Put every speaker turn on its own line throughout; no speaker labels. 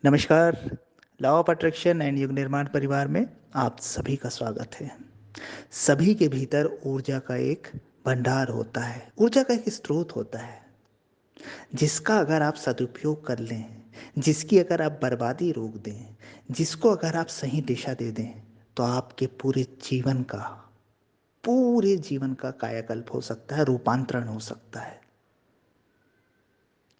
नमस्कार। Law of attraction and युग निर्माण परिवार में आप सभी का स्वागत है। सभी के भीतर ऊर्जा का एक भंडार होता है, ऊर्जा का एक स्रोत होता है, जिसका अगर आप सदुपयोग कर लें, जिसकी अगर आप बर्बादी रोक दें, जिसको अगर आप सही दिशा दे दें, तो आपके पूरे जीवन का कायाकल्प हो सकता है, रूपांतरण हो सकता है।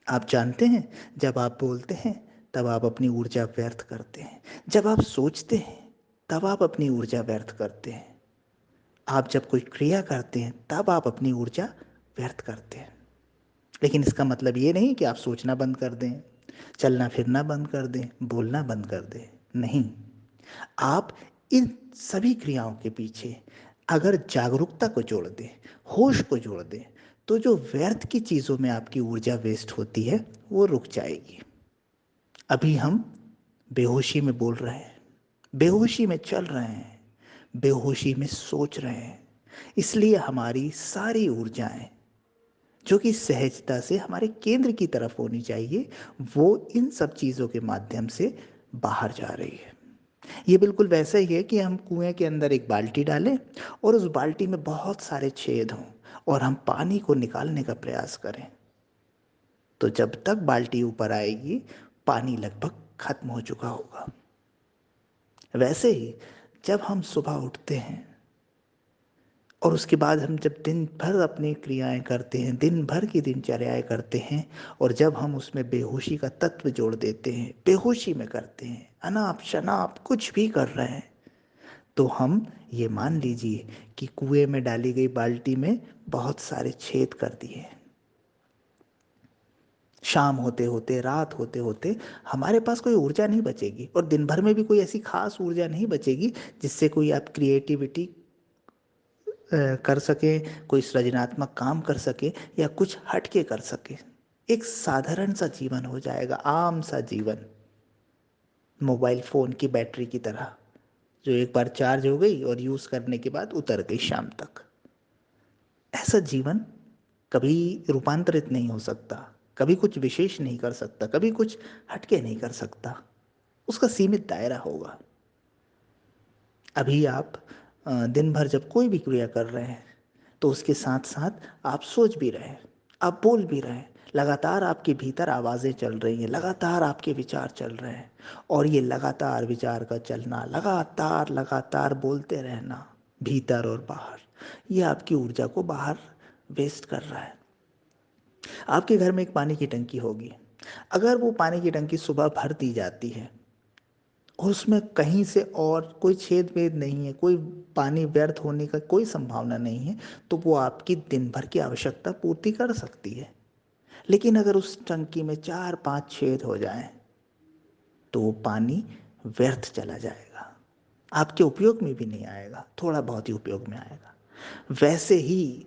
आप जानते हैं, जब आप बोलते हैं तब आप अपनी ऊर्जा व्यर्थ करते हैं। जब आप सोचते हैं तब आप अपनी ऊर्जा व्यर्थ करते हैं। आप जब कोई क्रिया करते हैं तब आप अपनी ऊर्जा व्यर्थ करते हैं। लेकिन इसका मतलब ये नहीं कि आप सोचना बंद कर दें, चलना फिरना बंद कर दें, बोलना बंद कर दें। नहीं, आप इन सभी क्रियाओं के पीछे अगर जागरूकता को जोड़ दें, होश को जोड़ दें, तो जो व्यर्थ की चीज़ों में आपकी ऊर्जा वेस्ट होती है वो रुक जाएगी। अभी हम बेहोशी में बोल रहे हैं, बेहोशी में चल रहे हैं, बेहोशी में सोच रहे हैं। इसलिए हमारी सारी ऊर्जाएं जो कि सहजता से हमारे केंद्र की तरफ होनी चाहिए, वो इन सब चीज़ों के माध्यम से बाहर जा रही है। ये बिल्कुल वैसा ही है कि हम कुएं के अंदर एक बाल्टी डालें और उस बाल्टी में बहुत सारे छेद हों और हम पानी को निकालने का प्रयास करें। तो जब तक बाल्टी ऊपर आएगी, पानी लगभग खत्म हो चुका होगा। वैसे ही जब हम सुबह उठते हैं और उसके बाद हम जब दिन भर अपनी क्रियाएं करते हैं, दिन भर की दिनचर्याएं करते हैं, और जब हम उसमें बेहोशी का तत्व जोड़ देते हैं, बेहोशी में करते हैं, अनाप शनाप कुछ भी कर रहे हैं, तो हम ये मान लीजिए कि कुएं में डाली गई बाल्टी में बहुत सारे छेद कर दिए। शाम होते होते, रात होते होते हमारे पास कोई ऊर्जा नहीं बचेगी, और दिन भर में भी कोई ऐसी खास ऊर्जा नहीं बचेगी जिससे कोई आप क्रिएटिविटी कर सके, कोई सृजनात्मक काम कर सके या कुछ हटके कर सके। एक साधारण सा जीवन हो जाएगा, आम सा जीवन, मोबाइल फ़ोन की बैटरी की तरह, जो एक बार चार्ज हो गई और यूज़ करने के बाद उतर गई शाम तक। ऐसा जीवन कभी रूपांतरित नहीं हो सकता, कभी कुछ विशेष नहीं कर सकता, कभी कुछ हटके नहीं कर सकता। उसका सीमित दायरा होगा। अभी आप दिन भर जब कोई भी क्रिया कर रहे हैं, तो उसके साथ साथ आप सोच भी रहे हैं, आप बोल भी रहे हैं, लगातार आपके भीतर आवाज़ें चल रही हैं, लगातार आपके विचार चल रहे हैं, और ये लगातार विचार का चलना, लगातार लगातार बोलते रहना, भीतर और बाहर, ये आपकी ऊर्जा को बाहर वेस्ट कर रहा है। आपके घर में एक पानी की टंकी होगी। अगर वो पानी की टंकी सुबह भर दी जाती है और उसमें कहीं से और कोई छेद वेद नहीं है, कोई पानी व्यर्थ होने का कोई संभावना नहीं है, तो वो आपकी दिन भर की आवश्यकता पूर्ति कर सकती है। लेकिन अगर उस टंकी में 4-5 छेद हो जाएं, तो वो पानी व्यर्थ चला जाएगा, आपके उपयोग में भी नहीं आएगा, थोड़ा बहुत ही उपयोग में आएगा। वैसे ही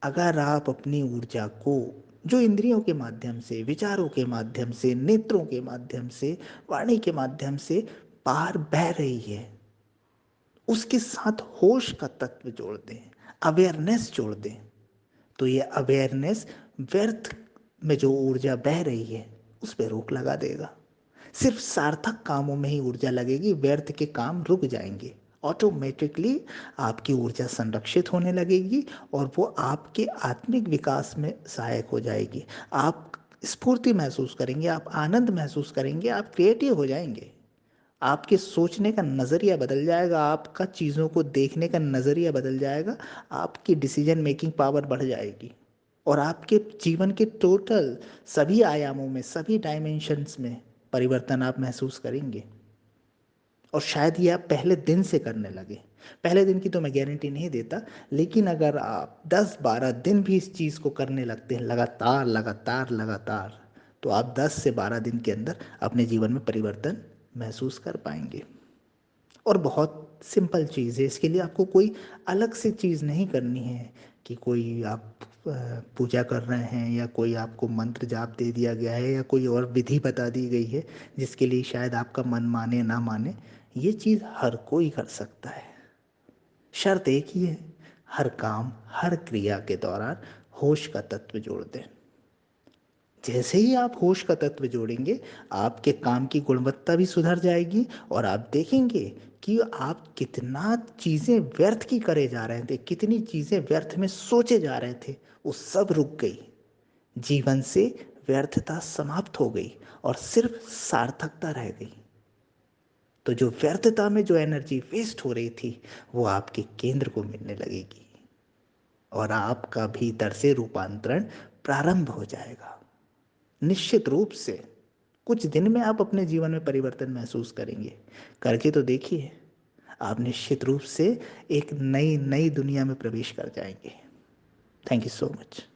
अगर आप अपनी ऊर्जा को, जो इंद्रियों के माध्यम से, विचारों के माध्यम से, नेत्रों के माध्यम से, वाणी के माध्यम से बाहर बह रही है, उसके साथ होश का तत्व जोड़ दें, अवेयरनेस जोड़ दें, तो ये अवेयरनेस व्यर्थ में जो ऊर्जा बह रही है उस पर रोक लगा देगा। सिर्फ सार्थक कामों में ही ऊर्जा लगेगी, व्यर्थ के काम रुक जाएंगे। ऑटोमेटिकली आपकी ऊर्जा संरक्षित होने लगेगी और वो आपके आत्मिक विकास में सहायक हो जाएगी। आप स्फूर्ति महसूस करेंगे, आप आनंद महसूस करेंगे, आप क्रिएटिव हो जाएंगे। आपके सोचने का नज़रिया बदल जाएगा, आपका चीज़ों को देखने का नज़रिया बदल जाएगा, आपकी डिसीजन मेकिंग पावर बढ़ जाएगी, और आपके जीवन के टोटल सभी आयामों में, सभी डायमेंशंस में परिवर्तन आप महसूस करेंगे। और शायद ये आप पहले दिन से करने लगे। पहले दिन की तो मैं गारंटी नहीं देता, लेकिन अगर आप 10-12 दिन भी इस चीज़ को करने लगते हैं लगातार लगातार लगातार, तो आप 10 से 12 दिन के अंदर अपने जीवन में परिवर्तन महसूस कर पाएंगे। और बहुत सिंपल चीज़ है, इसके लिए आपको कोई अलग से चीज़ नहीं करनी है कि कोई आप पूजा कर रहे हैं, या कोई आपको मंत्र जाप दे दिया गया है, या कोई और विधि बता दी गई है जिसके लिए शायद आपका मन माने ना माने। ये चीज़ हर कोई कर सकता है। शर्त एक ही है, हर काम, हर क्रिया के दौरान होश का तत्व जोड़ दें। जैसे ही आप होश का तत्व जोड़ेंगे, आपके काम की गुणवत्ता भी सुधर जाएगी और आप देखेंगे कि आप कितना चीज़ें व्यर्थ की करे जा रहे थे, कितनी चीज़ें व्यर्थ में सोचे जा रहे थे, वो सब रुक गई। जीवन से व्यर्थता समाप्त हो गई और सिर्फ सार्थकता रह गई। तो जो व्यर्थता में जो एनर्जी वेस्ट हो रही थी, वो आपके केंद्र को मिलने लगेगी और आपका भीतर से रूपांतरण प्रारंभ हो जाएगा। निश्चित रूप से कुछ दिन में आप अपने जीवन में परिवर्तन महसूस करेंगे। करके तो देखिए, आप निश्चित रूप से एक नई नई दुनिया में प्रवेश कर जाएंगे। Thank you so much.